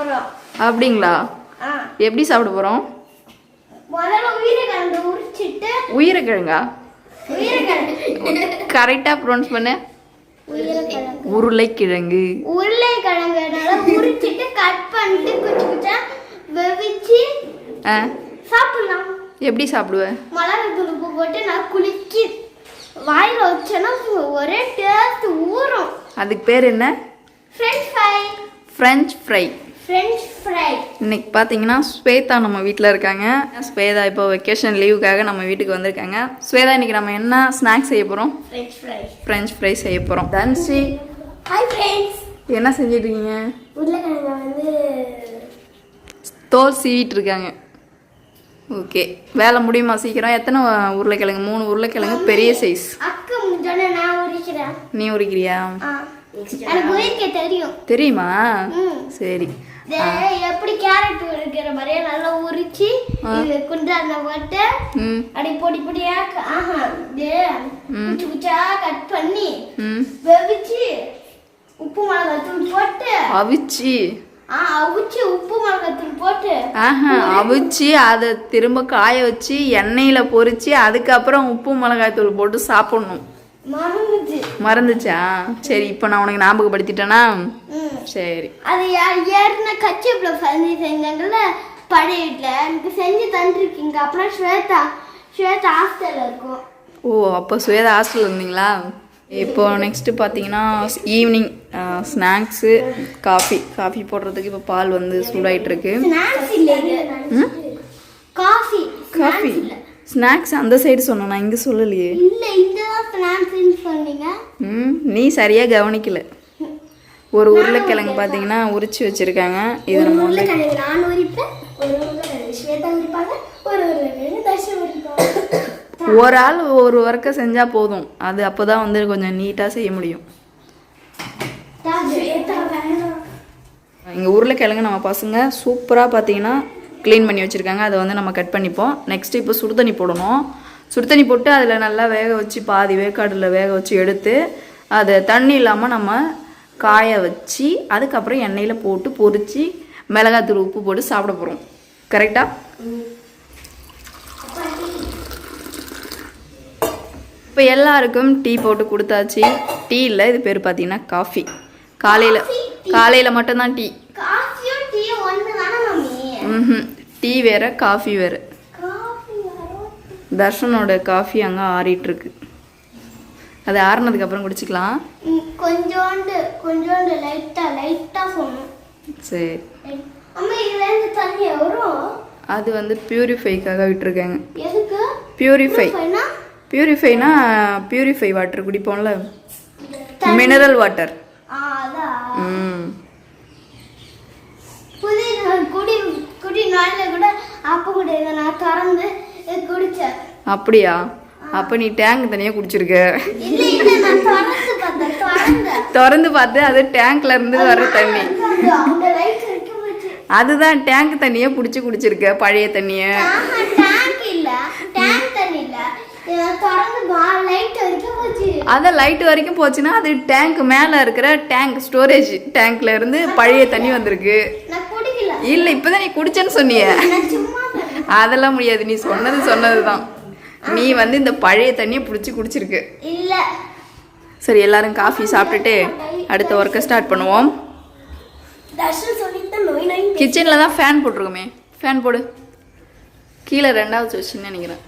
போறோம். அப்படிங்களா? எப்படி சாப்பிட போறோம்? முதல்ல உருளைக்கிழங்கு உரிச்சிட்டு. உருளைக்கிழங்கா? கரெக்டா ப்ரொனவுன்ஸ் பண்ணு. உருளைக்கிழங்கு. உருளைக்கிழங்கு நல்லா உரிச்சிட்டு கட் பண்ணிட்டு குச்சி குச்சா வெவிச்சு சாப்பிடலாம். எப்படி சாப்பிடுவ? மிளகாய் உப்பு போட்டு நான் குலுக்கி வாயில வச்சேன்னா ஒரே டேஸ்ட் ஊறும். அதுக்கு பேர் என்ன? French fry. French fry. French fry. இன்னைக்கு பார்த்தீங்கன்னா ஸ்வேதா நம்ம வீட்டில் இருக்காங்க. ஸ்வேதா இப்போ வெக்கேஷன் லீவுக்காக நம்ம வீட்டுக்கு வந்திருக்காங்க. ஸ்வேதா இன்னைக்கு நம்ம என்ன ஸ்நாக்ஸ் செய்ய போகிறோம்? French fry. ஃப்ரெஞ்ச் ஃப்ரை செய்ய போகிறோம். Tan Sri, hi friends. என்ன செஞ்சிட்டு இருக்கீங்க? உருளைக்கிழங்கு வந்து தோல் சீவிட்டு இருக்காங்க. ஓகே, வேலை முடியுமா சீக்கிரம்? எத்தனை உருளைக்கிழங்கு? 3 உருளைக்கிழங்கு, பெரிய சைஸ். அக்கா முடிஞ்சோடனே நான் உரிக்கிறேன். நீ உரிக்கிறியா? எனக்கு உரிக்க தெரியும். தெரியுமா? சரி. எப்படி கேரட் உரிக்கிற மாதிரியே நல்லா உரிச்சு குண்டான போட்டு அப்படி பொடி பொடியா குச்சி குச்சா கட் பண்ணி வெவிச்சு உப்பு மிளகாய் தூள் போட்டு அவிச்சு அவிச்சு உப்பு மிளகாய் தூள் போட்டு அவிச்சு அதை திரும்ப காய வச்சு எண்ணெயில பொரிச்சு அதுக்கப்புறம் உப்பு மிளகாய் தூள் போட்டு சாப்பிடணும். மறந்துச்சா? சரி, இப்போ நான் உனக்கு ஞாபகப்படுத்திட்டேனா? சரி. அது ஏறின கச்சிப்ல செஞ்சாங்கல்ல பழைய வீட்டுல எனக்கு செஞ்சு தந்துருக்கீங்க. அப்புறம் ஸ்வேதா ஹாஸ்டல்ல இருக்கும். ஓ, அப்போ ஸ்வேதா ஹாஸ்டல் இருந்தீங்களா? இப்போ நெக்ஸ்ட் பார்த்தீங்கன்னா ஈவினிங் ஸ்நாக்ஸு காஃபி போடுறதுக்கு இப்போ பால் வந்து சூடாயிட்டு இருக்கு. காஃபி ஸ்நாக்ஸ் அந்த சைடு சொன்னேன், நான் இங்கே சொல்லலையே. நீ சரியாக கவனிக்கல. ஒரு உருளைக்கிழங்கு பார்த்தீங்கன்னா உரிச்சு வச்சிருக்காங்க. இது நம்ம ஒரு ஆள் ஒரு ஒர்க்கை செஞ்சா போதும். அது அப்போதான் வந்து கொஞ்சம் நீட்டாக செய்ய முடியும். இங்கே உருளைக்கிழங்கு நம்ம பசங்க சூப்பராக பார்த்தீங்கன்னா க்ளீன் பண்ணி வச்சுருக்காங்க. அதை வந்து நம்ம கட் பண்ணிப்போம். நெக்ஸ்ட்டு இப்போ சுடுதண்ணி போடணும். சுடுதண்ணி போட்டு அதில் நல்லா வேக வச்சு பாதி வேக்காடில் வேக வச்சு எடுத்து அதை தண்ணி இல்லாமல் நம்ம காய வச்சு அதுக்கப்புறம் எண்ணெயில் போட்டு பொரித்து மிளகாத்தூள் உப்பு போட்டு சாப்பிட போகிறோம். கரெக்டாக? இப்போ எல்லாருக்கும் டீ போட்டு கொடுத்தாச்சு. டீ இல்லை, இது பேர் பார்த்தீங்கன்னா காஃபி. காலையில் மட்டும்தான் டீ. டீ வேற காஃபி வேற. தர்ஷனோட காஃபி அங்கே ஆறிட்டு இருக்கு. அது ஆறுனதுக்கு அப்புறம் குடிச்சுக்கலாம். கொஞ்சோண்டு லைட்டா போணும். சரி. அம்மா இதுல இருந்து தண்ணி வரும். அது வந்து பியூரிஃபைக்காக விட்டுருக்காங்க. எதுக்கு? பியூரிஃபைனா பியூரிஃபை வாட்டர் குடிப்போம்ல, மினரல் வாட்டர். அப்படியா? அப்ப நீ டேங்க் தனியா குடிச்சிருக்க. திறந்து பார்த்து அது டேங்க்ல இருந்து வர தண்ணி. அதுதான் டேங்க் தண்ணிய புடிச்சு குடிச்சிருக்க, பழைய தண்ணிய. அத லைட் வரைக்கும் போச்சுன்னா அது டேங்க் மேல இருக்கிற டேங்க் ஸ்டோரேஜ் டேங்க்ல இருந்து பழைய தண்ணி வந்திருக்கு. இல்ல, இப்பதான் நீ குடிச்சேன்னு சொன்னிய. அதெல்லாம் முடியாது. நீ சொன்னதுதான். நீ வந்து இந்த பழைய தண்ணியை புடிச்சு குடிச்சிருக்கு. சரி, எல்லாரும் காஃபி சாப்பிட்டுட்டு அடுத்த ஒர்க்கை ஸ்டார்ட் பண்ணுவோம். கிச்சன்ல தான் ஃபேன் போட்டிருக்கோமே. ஃபேன் போடு. கீழே 2வது சுவிட்சுன்னு நினைக்கிறேன்.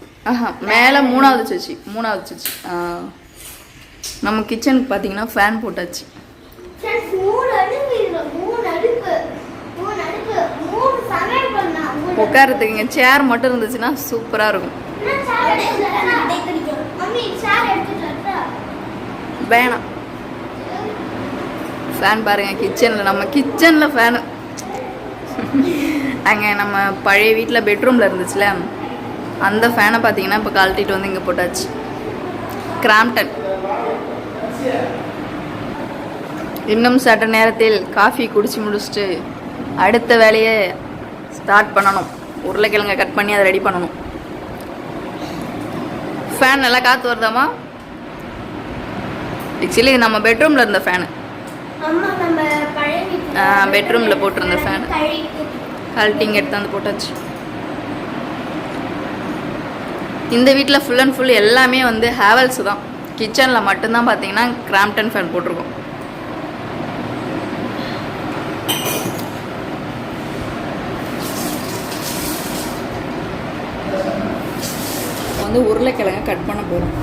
மேலே 3வது சுவிட்ச். நம்ம கிச்சனுக்கு பார்த்தீங்கன்னா ஃபேன் போட்டாச்சு. உட்காரத்துக்கு இங்கே சேர் மட்டும் இருந்துச்சுன்னா சூப்பராக இருக்கும். வேணாம், ஃபேன் பாருங்க கிச்சனில். நம்ம கிச்சனில் ஃபேனு அங்கே நம்ம பழைய வீட்டில் பெட்ரூமில் இருந்துச்சுல, அந்த ஃபேனை பார்த்தீங்கன்னா இப்போ கழட்டிட்டு வந்து இங்கே போட்டாச்சு. கிராம்டன். இன்னும் சற்று நேரத்தில் காஃபி குடிச்சு முடிச்சுட்டு அடுத்த வேலையை ஸ்டார்ட் பண்ணணும். உருளைக்கிழங்கை கட் பண்ணி அதை ரெடி பண்ணணும். ஃபேன் நல்லா காற்று வருதாமா? ஆக்சுவலி இது நம்ம பெட்ரூமில் இருந்த ஃபேனு. பெட்ரூமில் போட்டிருந்த ஃபேன் கழட்டிங்க எடுத்து வந்து போட்டாச்சு. இந்த வீட்டில் ஃபுல் அண்ட் ஃபுல் எல்லாமே வந்து ஹேவல்ஸ் தான். கிச்சனில் மட்டும்தான் பார்த்தீங்கன்னா கிராம்ப்டன் ஃபேன் போட்டிருக்கோம். வந்து உருளைக்கிழங்க கட் பண்ண போகிறோம்.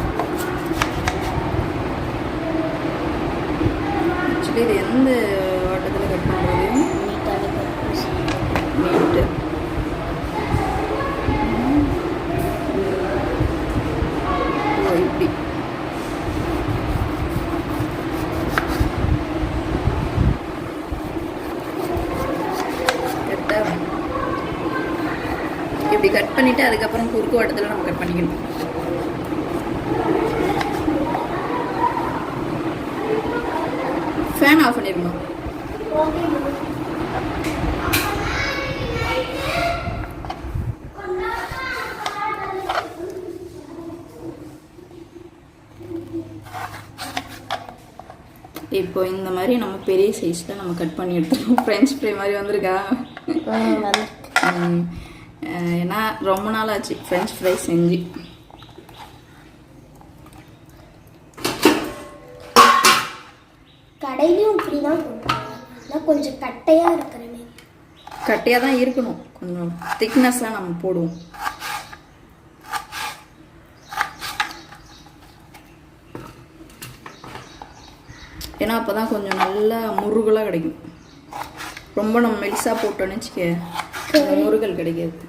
ஆக்சுவலி இது எந்த வாட்டத்தில் கட் பண்ணுறது? நீட்டு. ஓ இப்படி. கரெக்டாக இப்படி கட் பண்ணிவிட்டு அதுக்கப்புறம் குறுக்கு வட்டத்தில் நம்ம கட் பண்ணிக்கணும். ஃபேன் ஆஃப் பண்ணிடணும். இப்போ இந்த மாதிரி நம்ம பெரிய சைஸில் நம்ம கட் பண்ணி எடுத்துருவோம். ஃப்ரெஞ்ச் ஃப்ரை மாதிரி வந்திருக்கா? ஏன்னா ரொம்ப நாள் ஆச்சு ஃப்ரெஞ்ச் ஃப்ரை செஞ்சு. கடையிலும் இப்படி தான் போட்டுருவாங்க, கொஞ்சம் கட்டையாக இருக்கிறேன். கட்டையாக தான் இருக்கணும், கொஞ்சம் திக்னஸ்ஸாக நம்ம போடுவோம். ஏன்னா அப்போ தான் கொஞ்சம் நல்லா முருகலாக கிடைக்கும். ரொம்ப நம்ம மெலிசாக போட்டோன்னு வச்சுக்க முருகல் கிடைக்காது.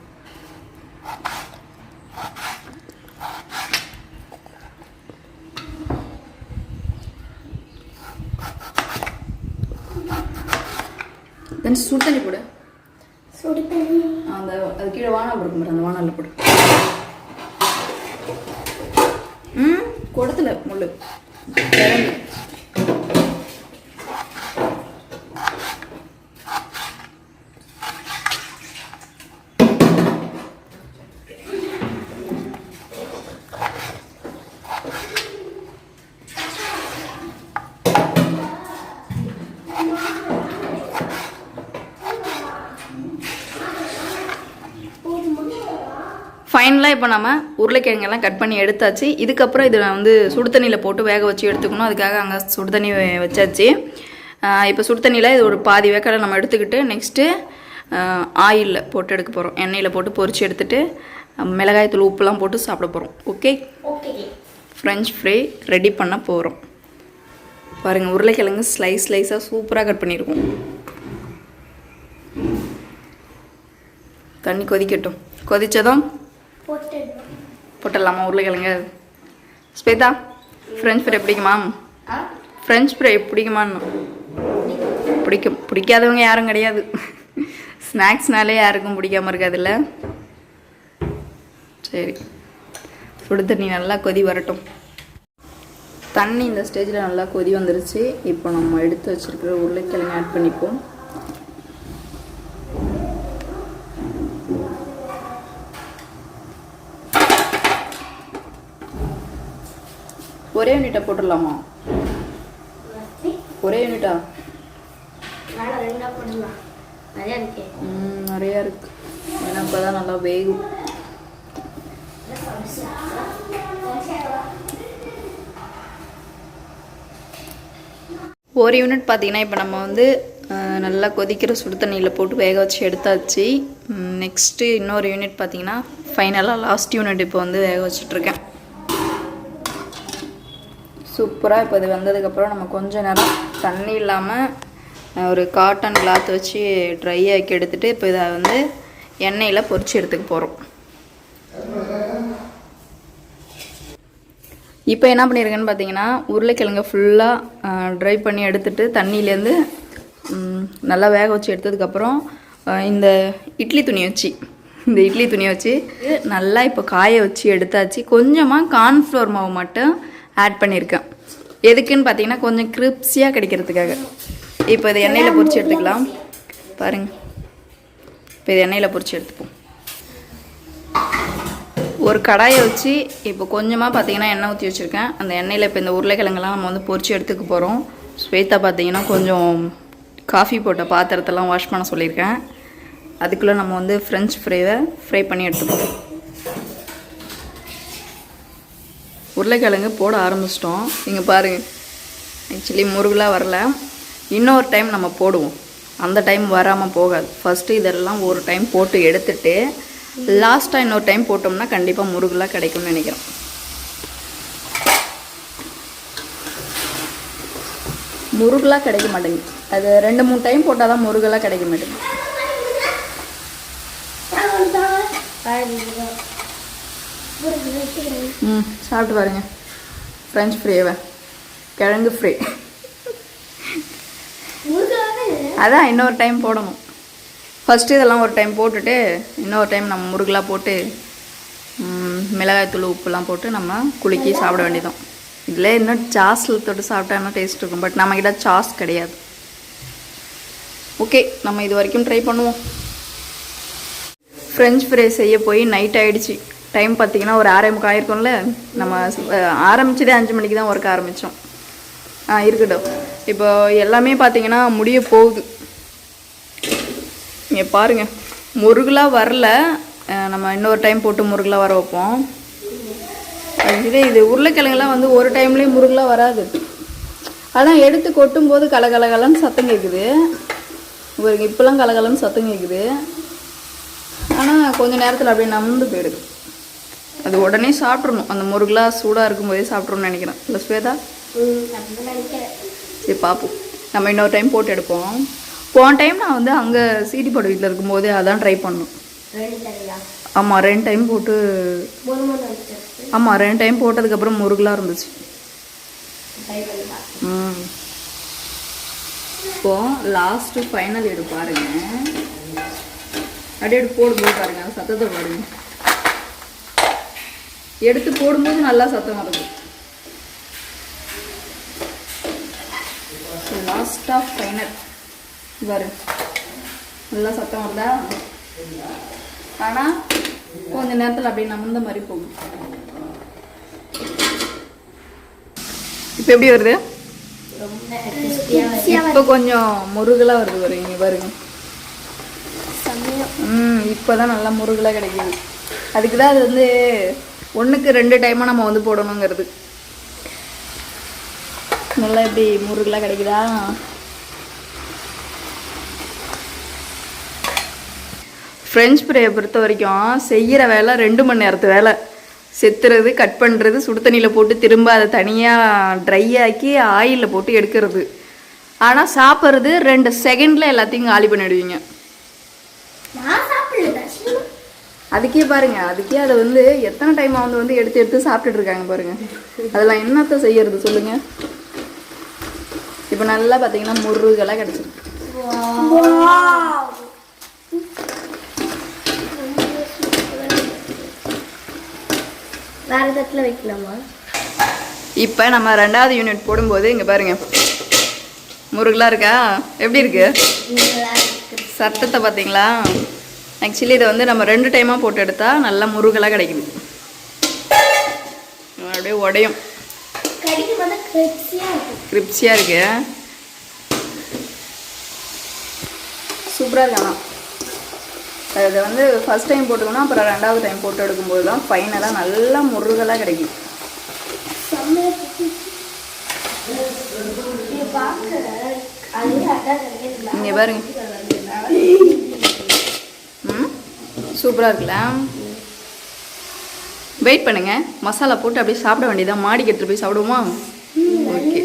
தென் சுடு தண்ணி போடு. சுடு தண்ணி அந்த அது கீழே வானல் இருக்கும் பாரு, அந்த வானலில் போடு. குடத்துல முள்ளு கிளம்பி. ஃபைனலாக இப்போ நம்ம உருளைக்கிழங்கெல்லாம் கட் பண்ணி எடுத்தாச்சு. இதுக்கப்புறம் இதில் வந்து சுடு தண்ணியில் போட்டு வேக வச்சு எடுத்துக்கணும். அதுக்காக அங்கே சுடு தண்ணி வச்சாச்சு. இப்போ சுடு தண்ணியில் இது ஒரு பாதி வேக்காடை நம்ம எடுத்துக்கிட்டு நெக்ஸ்ட்டு ஆயிலில் போட்டு எடுக்க போகிறோம். எண்ணெயில் போட்டு பொரிச்சு எடுத்துகிட்டு மிளகாய்த்தூள் உப்புலாம் போட்டு சாப்பிட போகிறோம். ஓகே, ஃப்ரெஞ்ச் ஃப்ரை ரெடி பண்ண போகிறோம். பாருங்கள், உருளைக்கிழங்கு ஸ்லைஸாக சூப்பராக கட் பண்ணியிருக்கோம். தண்ணி கொதிக்கட்டும். கொதித்ததும் போட்டுடலாமா உருளைக்கிழங்கு? ஸ்வேதா, ஃப்ரெஞ்ச் ஃப்ரை பிடிக்குமா? ஃப்ரெஞ்ச் ஃப்ரை பிடிக்குமான்னு? பிடிக்கும். பிடிக்காதவங்க யாரும் கிடையாது. ஸ்நாக்ஸ்னாலே யாருக்கும் பிடிக்காமல் இருக்காதுல்ல. சரி, சுடு தண்ணி நல்லா கொதி வரட்டும். தண்ணி இந்த ஸ்டேஜில் நல்லா கொதி வந்துருச்சு. இப்போ நம்ம எடுத்து வச்சுருக்கிற உருளைக்கிழங்கு ஆட் பண்ணிப்போம். ஒரே யூனிட்டா போட்டுடலாமா? ஒரே யூனிட்டா? நிறையா இருக்கு. ஏன்னா அப்போதான் நல்லா வேகும். ஒரு யூனிட் பார்த்தீங்கன்னா இப்போ நம்ம வந்து நல்லா கொதிக்கிற சுடு தண்ணியில் போட்டு வேக வச்சு எடுத்தாச்சு. நெக்ஸ்ட்டு இன்னொரு யூனிட் பார்த்தீங்கன்னா ஃபைனலாக லாஸ்ட் யூனிட் இப்போ வந்து வேக வச்சுட்ருக்கேன். சூப்பராக இப்போ இது வந்ததுக்கப்புறம் நம்ம கொஞ்சம் நேரம் தண்ணி இல்லாமல் ஒரு காட்டன் கிளாத் வச்சு ட்ரை ஆக்கி எடுத்துகிட்டு இப்போ இதை வந்து எண்ணெயில் பொரிச்சு எடுத்துக்க போகிறோம். இப்போ என்ன பண்ணியிருக்கேன்னு பார்த்தீங்கன்னா உருளைக்கிழங்கு ஃபுல்லாக ட்ரை பண்ணி எடுத்துகிட்டு தண்ணியிலேருந்து நல்லா வேக வச்சு எடுத்ததுக்கப்புறம் இந்த இட்லி துணி வச்சு நல்லா இப்போ காய வச்சு எடுத்தாச்சு. கொஞ்சமாக கார்ன்ஃப்ளவர் மாவு மட்டும் ஆட் பண்ணியிருக்கேன். எதுக்குன்னு பார்த்தீங்கன்னா கொஞ்சம் கிரிப்ஸியாக கிடைக்கிறதுக்காக. இப்போ இதை எண்ணெயில் பொரிச்சு எடுத்துக்கலாம். பாருங்கள், இப்போ இதை எண்ணெயில் பொரிச்சு எடுத்துப்போம். ஒரு கடாயை வச்சு இப்போ கொஞ்சமாக பார்த்தீங்கன்னா எண்ணெய் ஊற்றி வச்சுருக்கேன். அந்த எண்ணெயில் இப்போ இந்த உருளைக்கிழங்கெல்லாம் நம்ம வந்து பொரிச்சு எடுத்துக்க போகிறோம். ஸ்வேதா பார்த்தீங்கன்னா கொஞ்சம் காஃபி போட்ட பாத்திரத்தெல்லாம் வாஷ் பண்ண சொல்லியிருக்கேன். அதுக்குள்ளே நம்ம வந்து ஃப்ரெஞ்ச் ஃப்ரைவை ஃப்ரை பண்ணி எடுத்துப்போம். உருளைக்கிழங்கு போட ஆரம்பிச்சிட்டோம். நீங்கள் பாருங்கள், ஆக்சுவலி முருகலாக வரல. இன்னொரு டைம் நம்ம போடுவோம், அந்த டைம் வராமல் போகாது. ஃபஸ்ட்டு இதெல்லாம் ஒரு டைம் போட்டு எடுத்துட்டு லாஸ்ட்டாக இன்னொரு டைம் போட்டோம்னா கண்டிப்பாக முருகலாக கிடைக்கும்னு நினைக்கிறேன். முருகலாக கிடைக்க மாட்டேங்குது. அது 2-3 டைம் போட்டால் தான் முருகலாக கிடைக்க மாட்டேங்குது. சாப்பிட்டு பாருங்க ஃப்ரெஞ்ச் ஃப்ரைவை, கிழங்கு ஃப்ரை. அதான் இன்னொரு டைம் போடணும். ஃபஸ்ட்டு இதெல்லாம் ஒரு டைம் போட்டுட்டு இன்னொரு டைம் நம்ம முருகலாக போட்டு மிளகாய்த்தூள் உப்புலாம் போட்டு நம்ம குலுக்கி சாப்பிட வேண்டியதும். இதில் இன்னும் சாஸில் தொட்டு சாப்பிட்டா இன்னும் டேஸ்ட் இருக்கும். பட் நம்மக்கிட்ட சாஸ் கிடையாது. ஓகே, நம்ம இது வரைக்கும் ட்ரை பண்ணுவோம். ஃப்ரெஞ்ச் ஃப்ரை செய்ய போய் நைட் ஆகிடுச்சு. டைம் பார்த்திங்கன்னா ஒரு 6:45 ஆயிருக்கும்ல. நம்ம ஆரம்பித்ததே 5 மணிக்கு தான் ஒர்க் ஆரம்பித்தோம். இருக்கட்டும், இப்போ எல்லாமே பார்த்திங்கன்னா முடிய போகுது. இங்கே பாருங்கள், முருகலாக வரல. நம்ம இன்னொரு டைம் போட்டு முருகலாக வர வைப்போம். இது உருளைக்கிழங்குலாம் வந்து ஒரு டைம்லேயும் முருகலாக வராது. அதான் எடுத்து கொட்டும் போது கலகலகலன்னு சத்தம் கேட்குது. இப்போலாம் கலகலன்னு சத்தம் கேட்குது. ஆனால் கொஞ்சம் நேரத்தில் அப்படியே நம்பு போயிடுது. அது உடனே சாப்பிட்றணும். அந்த முருகலாக சூடாக இருக்கும்போதே சாப்பிட்றோன்னு நினைக்கிறேன். இல்லை ஸ்வேதா? சரி பார்ப்போம். நம்ம இன்னொரு டைம் போட்டு எடுப்போம். போன டைம் நான் வந்து அங்கே சீடிப்பாடு வீட்டில் இருக்கும்போது அதான் ட்ரை பண்ணோம். ஆமாம், 2 டைம் போட்டு. ஆமாம், 2 டைம் போட்டதுக்கப்புறம் முருகலாக இருந்துச்சு. இப்போ லாஸ்ட்டு ஃபைனல் எடு பாருங்க. அப்படியே எடுத்து போடும்போது பாருங்க, சத்தத்தை பாருங்க. எடுத்து போடும்போது நல்லா சத்தம் வருது. லாஸ்ட் ஆஃப் ஃபைனல் பாரு, நல்லா சத்தம் வருதா? ஆனால் கொஞ்ச நேரத்தில் அப்படியே நம்பந்த மாதிரி போகும். இப்போ எப்படி வருது? இப்போ கொஞ்சம் முருகலாக வருது. வருங்க பாருங்க. இப்போதான் நல்லா முருகலாக கிடைக்குது. அதுக்கு தான் அது வந்து 1க்கு 2 டைமாக நம்ம வந்து போடணுங்கிறது. நல்லா எப்படி முருகலாக கிடைக்குதா? ஃப்ரெஞ்ச் ஃப்ரையை பொறுத்த வரைக்கும் செய்கிற வேலை 2 மணி நேரத்து வேலை. செத்துறது, கட் பண்ணுறது, சுடு தண்ணியில் போட்டு திரும்ப அதை தனியாக ட்ரை ஆக்கி ஆயிலில் போட்டு எடுக்கிறது. ஆனால் சாப்பிட்றது 2 செகண்டில் எல்லாத்தையும் காலி பண்ணிடுவீங்க. அதுக்கே பாருங்க, அதுக்கே அதை வந்து எத்தனை டைம் வந்து எடுத்து எடுத்து சாப்பிட்டுட்டு இருக்காங்க பாருங்க. அதெல்லாம் என்னத்தை செய்யறது சொல்லுங்க. இப்போ நல்லா பார்த்தீங்கன்னா முருகலாக கிடச்சிருக்கு. வேற தட்டில் வைக்கலாமா? இப்போ நம்ம 2வது யூனிட் போடும்போது இங்கே பாருங்க, முருகலாக இருக்கா? எப்படி இருக்கு சத்தத்தை பார்த்தீங்களா? ஆக்சுவலி இதை வந்து நம்ம 2 டைமாக போட்டு எடுத்தால் நல்லா முருகலாக கிடைக்குது. அப்படியே உடையும், கிரிப்ஸியாக இருக்கு. சூப்பராக இருக்கானா? அதை வந்து ஃபஸ்ட் டைம் போட்டுக்கணும், அப்புறம் 2வது டைம் போட்டு எடுக்கும்போது தான் ஃபைனலாக நல்லா முருகலாக கிடைக்கும். இங்கே பாருங்க, சூப்பராக இருக்குல்ல? வெயிட் பண்ணுங்க, மசாலா போட்டு அப்படியே சாப்பிட வேண்டியதான். மாடிக்கு எடுத்துகிட்டு போய் சாப்பிடுவோமா? ஓகே.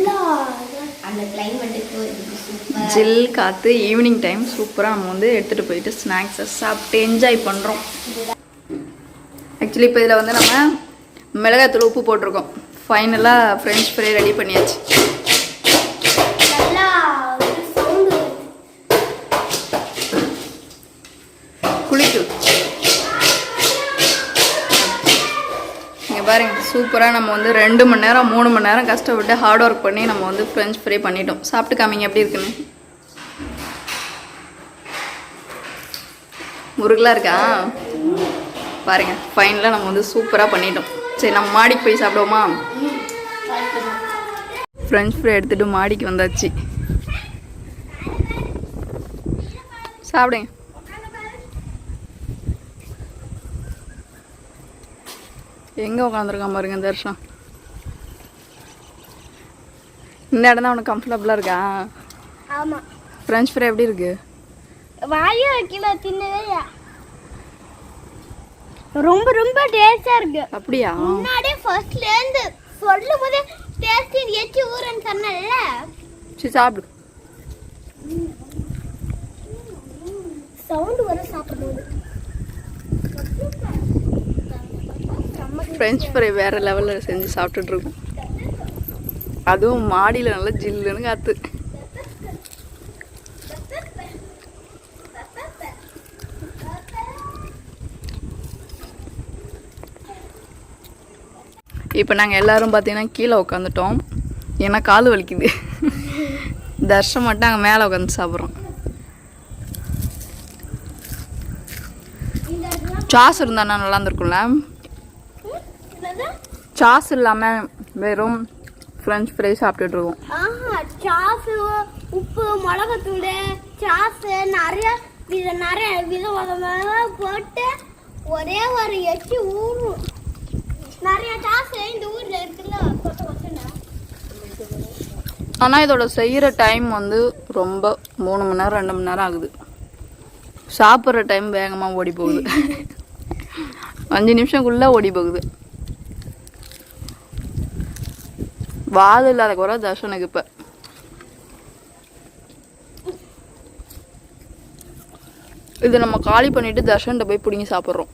ஜில் காற்று, ஈவினிங் டைம் சூப்பராக நம்ம வந்து எடுத்துகிட்டு போயிட்டு ஸ்நாக்ஸை சாப்பிட்டு என்ஜாய் பண்ணுறோம். ஆக்சுவலி இப்போ இதில் வந்து நம்ம மிளகாய்த்தூள், உப்பு போட்டிருக்கோம். ஃபைனலாக ஃப்ரெஞ்ச் ஃப்ரை ரெடி பண்ணியாச்சு. குளிக்கு இங்கே பாருங்க, சூப்பராக நம்ம வந்து 2 மணி நேரம் 3 மணி நேரம் கஷ்டப்பட்டு ஹார்ட் ஒர்க் பண்ணி நம்ம வந்து ஃப்ரெஞ்ச் ஃப்ரை பண்ணிட்டோம். சாப்பிட்டு காமிங்க எப்படி இருக்குன்னு. முருகலாக இருக்கா பாருங்க. ஃபைனலாக நம்ம வந்து சூப்பராக பண்ணிட்டோம். சரி, நம்ம மாடிக்கு போய் சாப்பிடுவோமா? ஃப்ரெஞ்ச் ஃப்ரை எடுத்துகிட்டு மாடிக்கு வந்தாச்சு. சாப்பிடுங்க. எங்கே உட்காந்துருக்கான் பாருங்க தர்ஷன். இந்த இடம் தான் உனக்கு கம்ஃபர்டபுளாக இருக்கா? ஆமாம். ஃப்ரெஞ்ச் ஃப்ரை எப்படி இருக்கு? வாயும் வைக்கல, தின்னவே ரொம்ப ரொம்ப டேஸ்டா இருக்கு. அப்படியா? முன்னாடியே ஃபர்ஸ்ட்ல இருந்து சொல்லும் போதே டேஸ்ட் ஏச்சி ஊரன்னு சொன்னல. சரி சாப்பிடு. சவுண்ட் வர சாப்பிடும்போது. ஃப்ரெஞ்ச் ஃப்ரை வேற லெவலில் செஞ்சு சாப்பிட்டுட்டு இருக்கோம். அதுவும் மாடியில் நல்லா ஜில்லுன்னு காத்து. இப்போ நாங்கள் எல்லாரும் பார்த்தீங்கன்னா கீழே உட்காந்துட்டோம். ஏன்னா கால் வலிக்குது. தர்ஷம் மட்டும் அங்கே மேலே உட்காந்து சாப்பிட்றோம். சாஸ் இருந்தானா நல்லா இருந்திருக்கும்ல. சாஸ் இல்லாமல் வெறும் ஃப்ரெஞ்ச் ஃப்ரை சாப்பிட்டுட்டு இருக்கோம். சாஸ், உப்பு, மிளகாத்தூள், சாஸ் நிறைய விதமாக போட்டு ஒரே ஒரு எச்சி ஊறும். நிறைய சாஸ் இந்த ஊர்ல இருக்குல்ல. ஆனால் இதோட செய்கிற டைம் வந்து ரொம்ப 3 மணி நேரம் 2 மணி நேரம் ஆகுது. சாப்பிட்ற டைம் வேகமாக ஓடி போகுது. 5 நிமிஷம்குள்ளே ஓடி போகுது. வாது இல்லாத குறை தர்ஷனுக்கு. இப்போ இது நம்ம காலி பண்ணிட்டு தர்ஷன்கிட்ட போய் பிடிங்கி சாப்பிட்றோம்.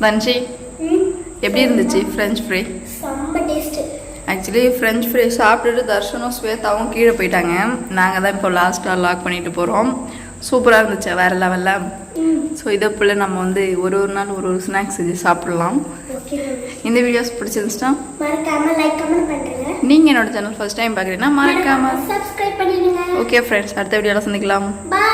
தன்ஷி எப்படி இருந்துச்சு French fry? Actually French fry சாப்பிட்டுட்டு தர்ஷனும் ஸ்வேதாவும் கீழே போயிட்டாங்க. நாங்கள் தான் இப்போ லாஸ்ட்டாக லாக் பண்ணிட்டு போகிறோம். சூப்பராக இருந்துச்சு, வேறு லெவலில். ஸோ இதை போல் நம்ம வந்து ஒரு நாள் ஒரு ஸ்நாக்ஸ் செஞ்சு சாப்பிடலாம். இந்த வீடியோஸ் பிடிச்சிருந்துச்சுன்னா மறக்காம லைக் கமெண்ட் பண்ணுங்க. நீங்கள் என்னோட சேனல் ஃபர்ஸ்ட் டைம் பார்க்குறீங்கன்னா மறக்காம சப்ஸ்கிரைப் பண்ணிடுங்க. ஓகே ஃப்ரெண்ட்ஸ், அடுத்த வீடியோவில் சந்திக்கலாம். பாய்.